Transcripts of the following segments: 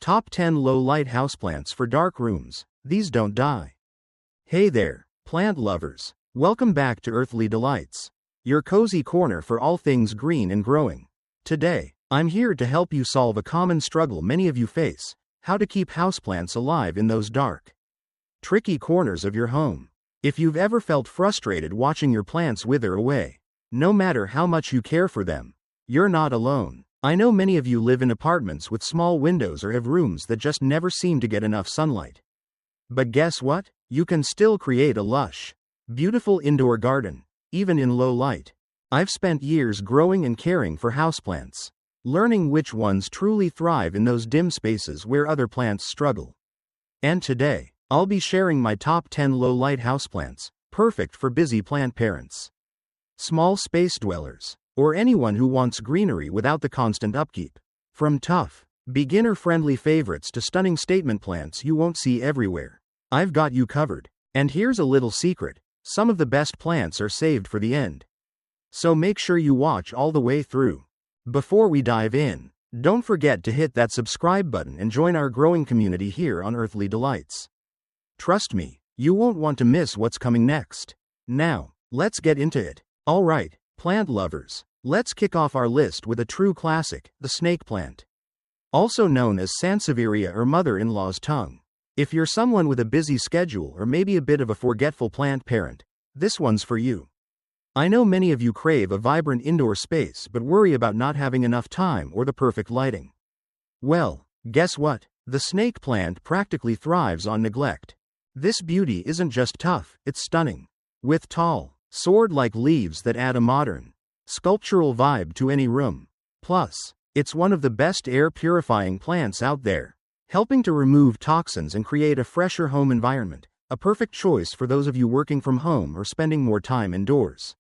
Top 10 Low-Light Houseplants for Dark Rooms. These don't die. Hey there, plant lovers. Welcome back to Earthly Delights, your cozy corner for all things green and growing. Today, I'm here to help you solve a common struggle many of you face: how to keep houseplants alive in those dark, tricky corners of your home. If you've ever felt frustrated watching your plants wither away, no matter how much you care for them, you're not alone. I know many of you live in apartments with small windows or have rooms that just never seem to get enough sunlight. But guess what? You can still create a lush, beautiful indoor garden, even in low light. I've spent years growing and caring for houseplants, learning which ones truly thrive in those dim spaces where other plants struggle. And today, I'll be sharing my top 10 low-light houseplants, perfect for busy plant parents, small space dwellers, or anyone who wants greenery without the constant upkeep. From tough, beginner-friendly favorites to stunning statement plants you won't see everywhere, I've got you covered. And here's a little secret: some of the best plants are saved for the end. So make sure you watch all the way through. Before we dive in, don't forget to hit that subscribe button and join our growing community here on Earthly Delights. Trust me, you won't want to miss what's coming next. Now, let's get into it. Alright, plant lovers, let's kick off our list with a true classic, the snake plant. Also known as Sansevieria or mother-in-law's tongue. If you're someone with a busy schedule or maybe a bit of a forgetful plant parent, this one's for you. I know many of you crave a vibrant indoor space but worry about not having enough time or the perfect lighting. Well, guess what? The snake plant practically thrives on neglect. This beauty isn't just tough, it's stunning. With tall, sword-like leaves that add a modern, sculptural vibe to any room. Plus, it's one of the best air-purifying plants out there, helping to remove toxins and create a fresher home environment, a perfect choice for those of you working from home or spending more time indoors.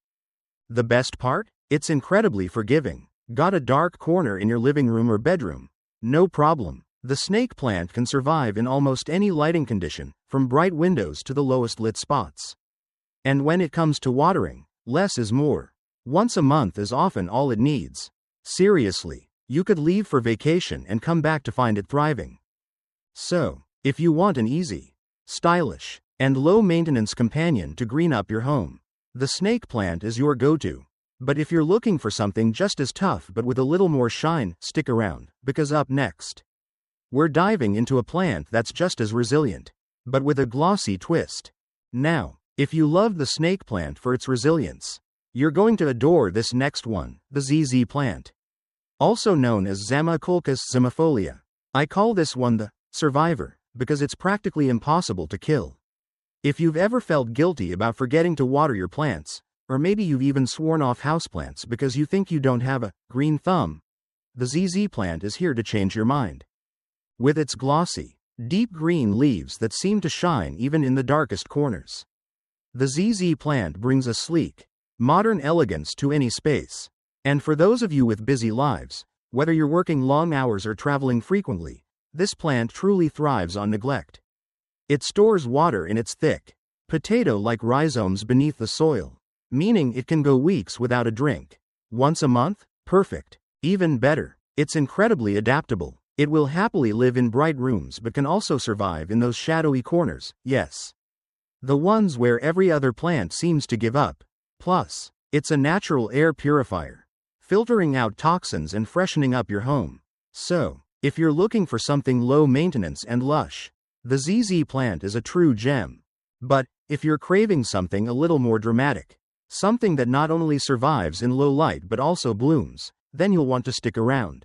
The best part? It's incredibly forgiving. Got a dark corner in your living room or bedroom? No problem. The snake plant can survive in almost any lighting condition, from bright windows to the lowest lit spots. And when it comes to watering, less is more. Once a month is often all it needs. Seriously, you could leave for vacation and come back to find it thriving. So, if you want an easy, stylish, and low-maintenance companion to green up your home, the snake plant is your go-to. But if you're looking for something just as tough but with a little more shine, stick around, because up next, we're diving into a plant that's just as resilient, but with a glossy twist. Now, if you love the snake plant for its resilience, you're going to adore this next one, the ZZ plant. Also known as Zamioculcas zamiifolia. I call this one the survivor, because it's practically impossible to kill. If you've ever felt guilty about forgetting to water your plants, or maybe you've even sworn off houseplants because you think you don't have a green thumb, the ZZ plant is here to change your mind. With its glossy, deep green leaves that seem to shine even in the darkest corners, the ZZ plant brings a sleek, modern elegance to any space. And for those of you with busy lives, whether you're working long hours or traveling frequently, this plant truly thrives on neglect. It stores water in its thick, potato-like rhizomes beneath the soil, meaning it can go weeks without a drink. Once a month? Perfect. Even better, it's incredibly adaptable. It will happily live in bright rooms but can also survive in those shadowy corners, yes, the ones where every other plant seems to give up. Plus, it's a natural air purifier, filtering out toxins and freshening up your home. So, if you're looking for something low maintenance and lush, the ZZ plant is a true gem. But, if you're craving something a little more dramatic, something that not only survives in low light but also blooms, then you'll want to stick around.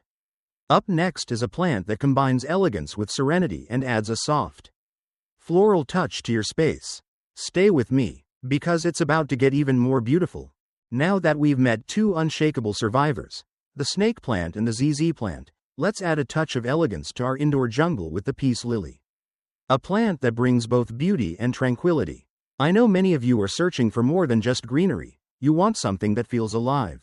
Up next is a plant that combines elegance with serenity and adds a soft, floral touch to your space. Stay with me, because it's about to get even more beautiful. Now that we've met two unshakable survivors, the snake plant and the ZZ plant, let's add a touch of elegance to our indoor jungle with the peace lily. A plant that brings both beauty and tranquility. I know many of you are searching for more than just greenery. You want something that feels alive,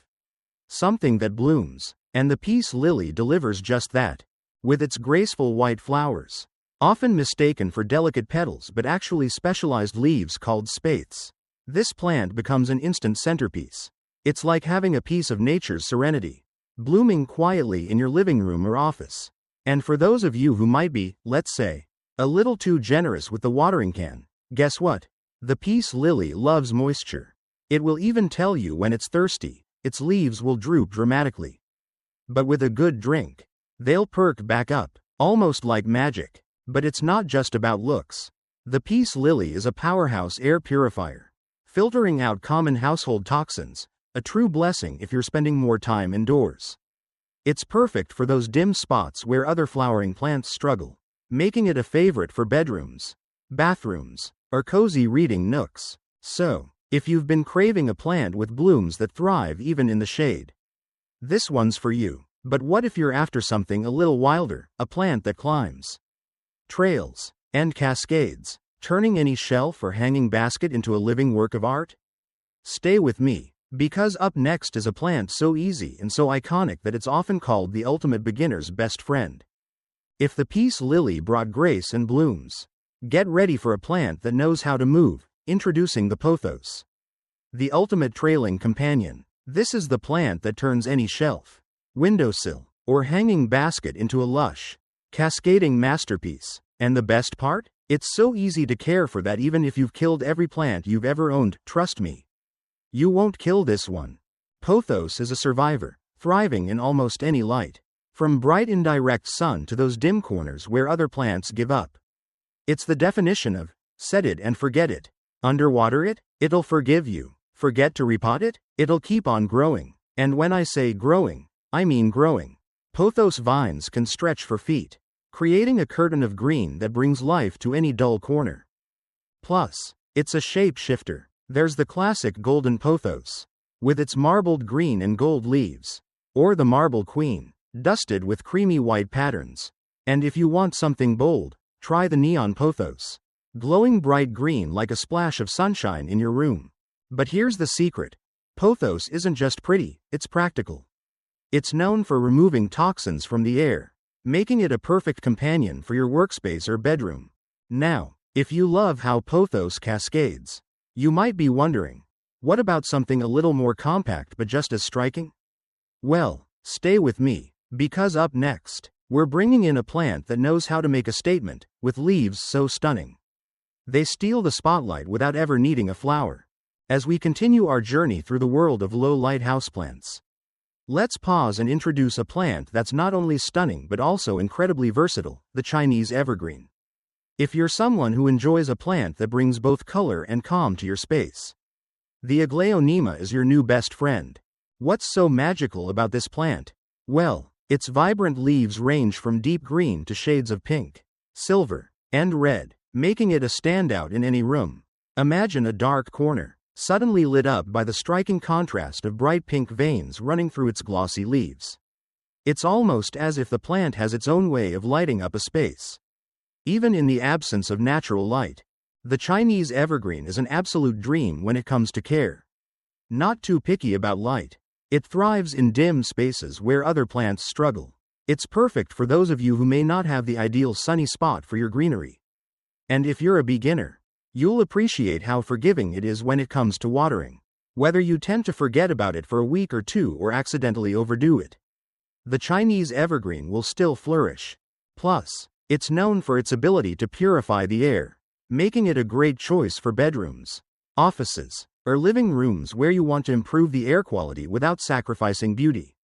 something that blooms. And the peace lily delivers just that. With its graceful white flowers, often mistaken for delicate petals but actually specialized leaves called spathes, this plant becomes an instant centerpiece. It's like having a piece of nature's serenity, blooming quietly in your living room or office. And for those of you who might be, let's say, a little too generous with the watering can, guess what? The peace lily loves moisture. It will even tell you when it's thirsty. Its leaves will droop dramatically. But with a good drink, they'll perk back up, almost like magic. But it's not just about looks. The peace lily is a powerhouse air purifier, filtering out common household toxins, a true blessing if you're spending more time indoors. It's perfect for those dim spots where other flowering plants struggle, making it a favorite for bedrooms, bathrooms, or cozy reading nooks. So, if you've been craving a plant with blooms that thrive even in the shade, this one's for you. But what if you're after something a little wilder, a plant that climbs trails and cascades, turning any shelf or hanging basket into a living work of art? Stay with me, because up next is a plant so easy and so iconic that it's often called the ultimate beginner's best friend. If the peace lily brought grace and blooms, get ready for a plant that knows how to move. Introducing the Pothos, the ultimate trailing companion. This is the plant that turns any shelf, windowsill, or hanging basket into a lush, cascading masterpiece. And the best part? It's so easy to care for that even if you've killed every plant you've ever owned. Trust me, you won't kill this one. Pothos is a survivor, thriving in almost any light, from bright indirect sun to those dim corners where other plants give up. It's the definition of set it and forget it. Underwater it, it'll forgive you. Forget to repot it, it'll keep on growing. And when I say growing, I mean growing. Pothos vines can stretch for feet, creating a curtain of green that brings life to any dull corner. Plus, it's a shape shifter. There's the classic golden pothos, with its marbled green and gold leaves, or the marble queen, dusted with creamy white patterns. And if you want something bold, try the neon pothos, glowing bright green like a splash of sunshine in your room. But here's the secret. Pothos isn't just pretty, it's practical. It's known for removing toxins from the air, making it a perfect companion for your workspace or bedroom. Now, if you love how pothos cascades, you might be wondering, what about something a little more compact but just as striking? Well, stay with me, because up next, we're bringing in a plant that knows how to make a statement, with leaves so stunning they steal the spotlight without ever needing a flower. As we continue our journey through the world of low-light houseplants, let's pause and introduce a plant that's not only stunning but also incredibly versatile, the Chinese evergreen. If you're someone who enjoys a plant that brings both color and calm to your space, the Aglaonema is your new best friend. What's so magical about this plant? Well, its vibrant leaves range from deep green to shades of pink, silver, and red, making it a standout in any room. Imagine a dark corner, suddenly lit up by the striking contrast of bright pink veins running through its glossy leaves. It's almost as if the plant has its own way of lighting up a space. Even in the absence of natural light, the Chinese evergreen is an absolute dream when it comes to care. Not too picky about light, it thrives in dim spaces where other plants struggle. It's perfect for those of you who may not have the ideal sunny spot for your greenery. And if you're a beginner, you'll appreciate how forgiving it is when it comes to watering. Whether you tend to forget about it for a week or two or accidentally overdo it, the Chinese evergreen will still flourish. Plus, it's known for its ability to purify the air, making it a great choice for bedrooms, offices, or living rooms where you want to improve the air quality without sacrificing beauty.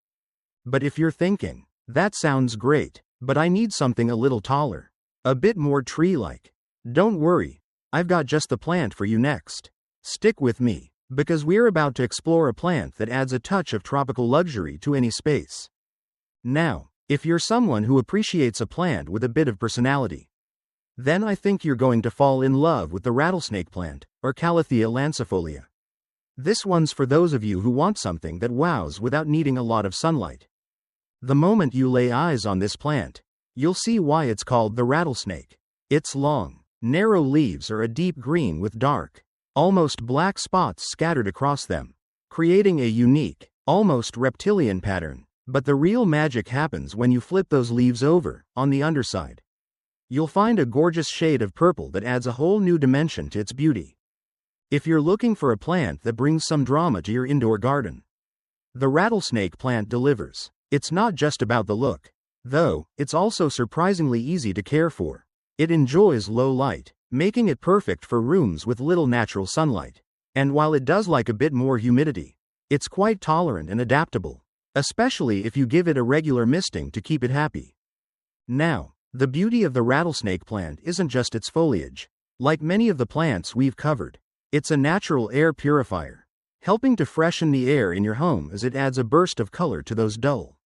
But if you're thinking, that sounds great, but I need something a little taller, a bit more tree-like, don't worry, I've got just the plant for you next. Stick with me, because we're about to explore a plant that adds a touch of tropical luxury to any space. Now, if you're someone who appreciates a plant with a bit of personality, then I think you're going to fall in love with the rattlesnake plant, or Calathea lancifolia. This one's for those of you who want something that wows without needing a lot of sunlight. The moment you lay eyes on this plant, you'll see why it's called the rattlesnake. Its long, narrow leaves are a deep green with dark, almost black spots scattered across them, creating a unique, almost reptilian pattern. But the real magic happens when you flip those leaves over. On the underside, you'll find a gorgeous shade of purple that adds a whole new dimension to its beauty. If you're looking for a plant that brings some drama to your indoor garden, the rattlesnake plant delivers. It's not just about the look. Though, it's also surprisingly easy to care for. It enjoys low light, making it perfect for rooms with little natural sunlight. And while it does like a bit more humidity, it's quite tolerant and adaptable, especially if you give it a regular misting to keep it happy. Now, the beauty of the rattlesnake plant isn't just its foliage. Like many of the plants we've covered, it's a natural air purifier, helping to freshen the air in your home as it adds a burst of color to those dull,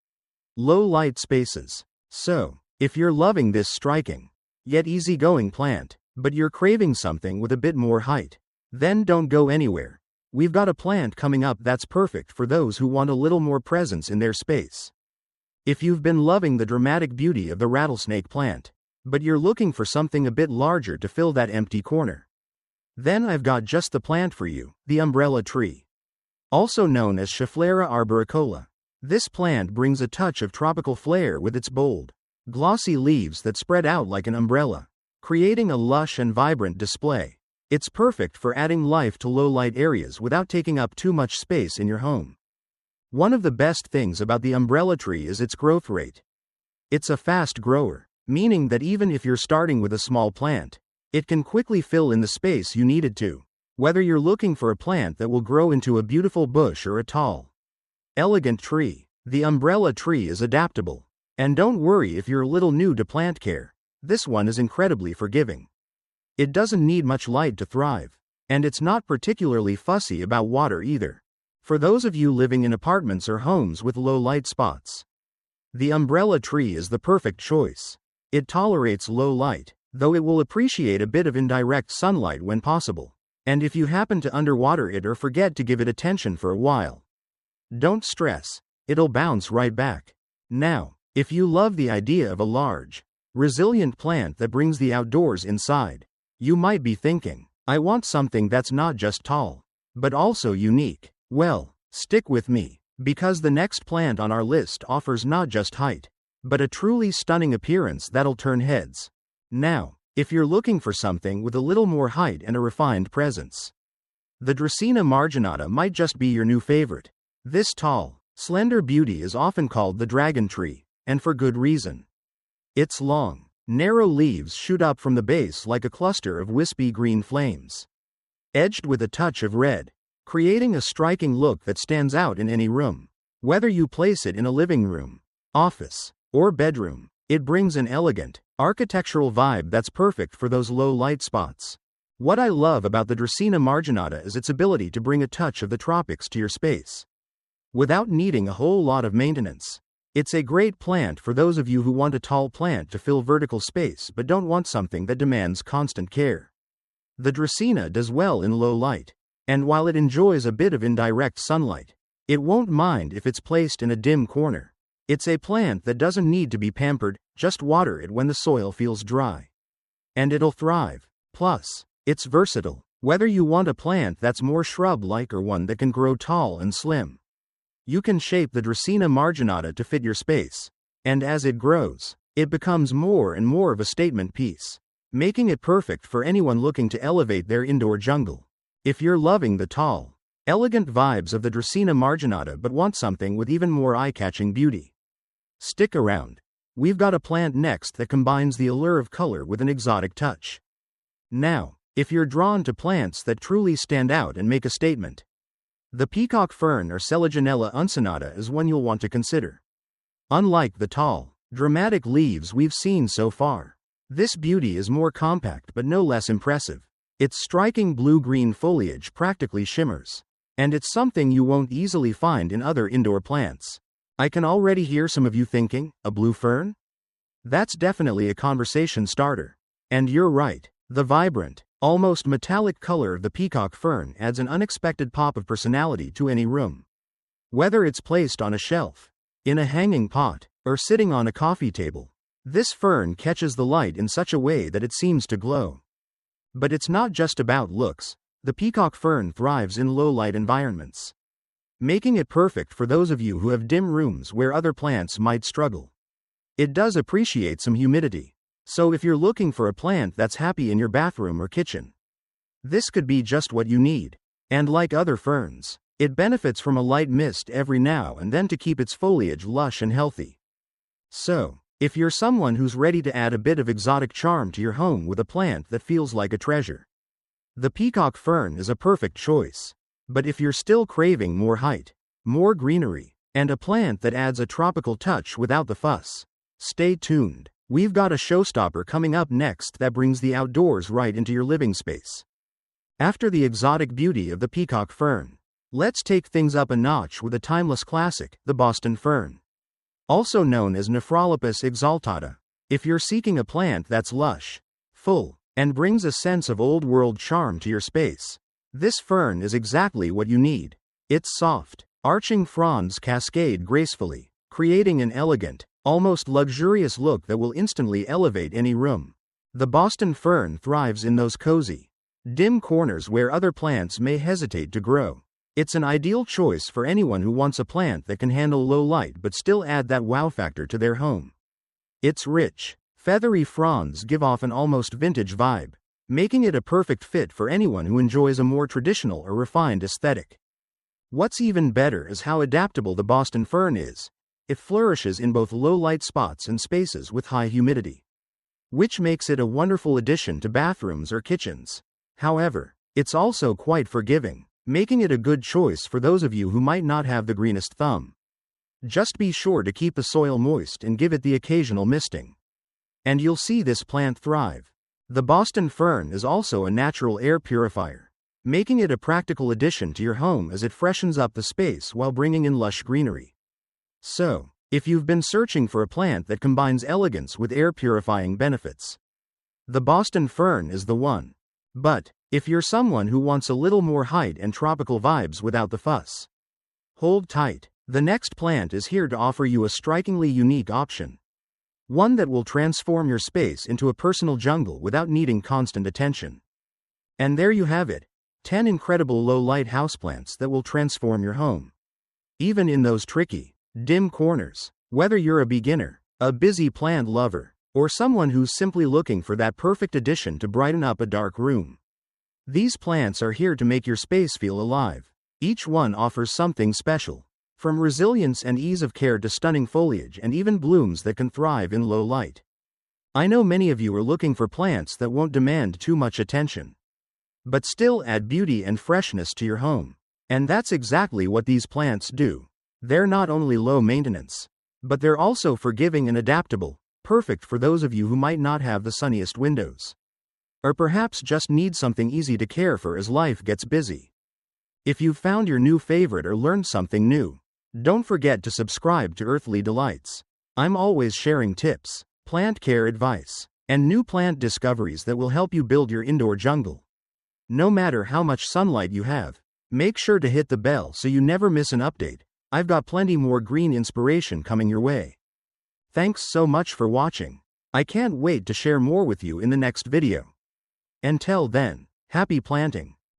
low-light spaces. So, if you're loving this striking, yet easygoing plant, but you're craving something with a bit more height, then don't go anywhere. We've got a plant coming up that's perfect for those who want a little more presence in their space. If you've been loving the dramatic beauty of the rattlesnake plant, but you're looking for something a bit larger to fill that empty corner, then I've got just the plant for you, the umbrella tree. Also known as Schefflera arboricola. This plant brings a touch of tropical flair with its bold, glossy leaves that spread out like an umbrella, creating a lush and vibrant display. It's perfect for adding life to low-light areas without taking up too much space in your home. One of the best things about the umbrella tree is its growth rate. It's a fast grower, meaning that even if you're starting with a small plant, it can quickly fill in the space you need it to, whether you're looking for a plant that will grow into a beautiful bush or a tall, elegant tree. The umbrella tree is adaptable. And don't worry if you're a little new to plant care, this one is incredibly forgiving. It doesn't need much light to thrive, and it's not particularly fussy about water either. For those of you living in apartments or homes with low light spots, the umbrella tree is the perfect choice. It tolerates low light, though it will appreciate a bit of indirect sunlight when possible. And if you happen to underwater it or forget to give it attention for a while, don't stress, it'll bounce right back. Now, if you love the idea of a large, resilient plant that brings the outdoors inside, you might be thinking, I want something that's not just tall, but also unique. Well, stick with me, because the next plant on our list offers not just height, but a truly stunning appearance that'll turn heads. Now, if you're looking for something with a little more height and a refined presence, the Dracaena marginata might just be your new favorite. This tall, slender beauty is often called the dragon tree, and for good reason. Its long, narrow leaves shoot up from the base like a cluster of wispy green flames, edged with a touch of red, creating a striking look that stands out in any room. Whether you place it in a living room, office, or bedroom, it brings an elegant, architectural vibe that's perfect for those low light spots. What I love about the Dracaena marginata is its ability to bring a touch of the tropics to your space, without needing a whole lot of maintenance. It's a great plant for those of you who want a tall plant to fill vertical space but don't want something that demands constant care. The Dracaena does well in low light, and while it enjoys a bit of indirect sunlight, it won't mind if it's placed in a dim corner. It's a plant that doesn't need to be pampered, just water it when the soil feels dry, and it'll thrive. Plus, it's versatile, whether you want a plant that's more shrub-like or one that can grow tall and slim. You can shape the Dracaena marginata to fit your space, and as it grows, it becomes more and more of a statement piece, making it perfect for anyone looking to elevate their indoor jungle. If you're loving the tall, elegant vibes of the Dracaena marginata but want something with even more eye-catching beauty, stick around. We've got a plant next that combines the allure of color with an exotic touch. Now, if you're drawn to plants that truly stand out and make a statement, the Peacock Fern or Selaginella uncinata is one you'll want to consider. Unlike the tall, dramatic leaves we've seen so far, this beauty is more compact but no less impressive. Its striking blue-green foliage practically shimmers, and it's something you won't easily find in other indoor plants. I can already hear some of you thinking, a blue fern? That's definitely a conversation starter. And you're right, the vibrant, almost metallic color of the peacock fern adds an unexpected pop of personality to any room. Whether it's placed on a shelf, in a hanging pot, or sitting on a coffee table, this fern catches the light in such a way that it seems to glow. But it's not just about looks. The peacock fern thrives in low-light environments, making it perfect for those of you who have dim rooms where other plants might struggle. It does appreciate some humidity, so if you're looking for a plant that's happy in your bathroom or kitchen, this could be just what you need. And like other ferns, it benefits from a light mist every now and then to keep its foliage lush and healthy. So, If you're someone who's ready to add a bit of exotic charm to your home with a plant that feels like a treasure, the Peacock Fern is a perfect choice. But if you're still craving more height, more greenery, and a plant that adds a tropical touch without the fuss, stay tuned. We've got a showstopper coming up next that brings the outdoors right into your living space. After the exotic beauty of the Peacock Fern, let's take things up a notch with a timeless classic, the Boston Fern. Also known as Nephrolepis exaltata. If you're seeking a plant that's lush, full, and brings a sense of old-world charm to your space, this fern is exactly what you need. Its soft, arching fronds cascade gracefully, creating an elegant, almost luxurious look that will instantly elevate any room. The Boston Fern thrives in those cozy, dim corners where other plants may hesitate to grow. It's an ideal choice for anyone who wants a plant that can handle low light but still add that wow factor to their home. Its rich, feathery fronds give off an almost vintage vibe, making it a perfect fit for anyone who enjoys a more traditional or refined aesthetic. What's even better is how adaptable the Boston Fern is. It flourishes in both low-light spots and spaces with high humidity, which makes it a wonderful addition to bathrooms or kitchens. However, it's also quite forgiving, making it a good choice for those of you who might not have the greenest thumb. Just be sure to keep the soil moist and give it the occasional misting, and you'll see this plant thrive. The Boston Fern is also a natural air purifier, making it a practical addition to your home as it freshens up the space while bringing in lush greenery. So, if you've been searching for a plant that combines elegance with air purifying benefits, the Boston Fern is the one. But, if you're someone who wants a little more height and tropical vibes without the fuss, hold tight. The next plant is here to offer you a strikingly unique option. One that will transform your space into a personal jungle without needing constant attention. And there you have it, 10 incredible low-light houseplants that will transform your home. Even in those tricky, dim corners. Whether you're a beginner, a busy plant lover, or someone who's simply looking for that perfect addition to brighten up a dark room, these plants are here to make your space feel alive. Each one offers something special, from resilience and ease of care to stunning foliage and even blooms that can thrive in low light. I know many of you are looking for plants that won't demand too much attention, but still add beauty and freshness to your home. And that's exactly what these plants do. They're not only low maintenance, but they're also forgiving and adaptable, perfect for those of you who might not have the sunniest windows, or perhaps just need something easy to care for as life gets busy. If you've found your new favorite or learned something new, don't forget to subscribe to Earthly Delights. I'm always sharing tips, plant care advice, and new plant discoveries that will help you build your indoor jungle. No matter how much sunlight you have, make sure to hit the bell so you never miss an update. I've got plenty more green inspiration coming your way. Thanks so much for watching. I can't wait to share more with you in the next video. Until then, happy planting.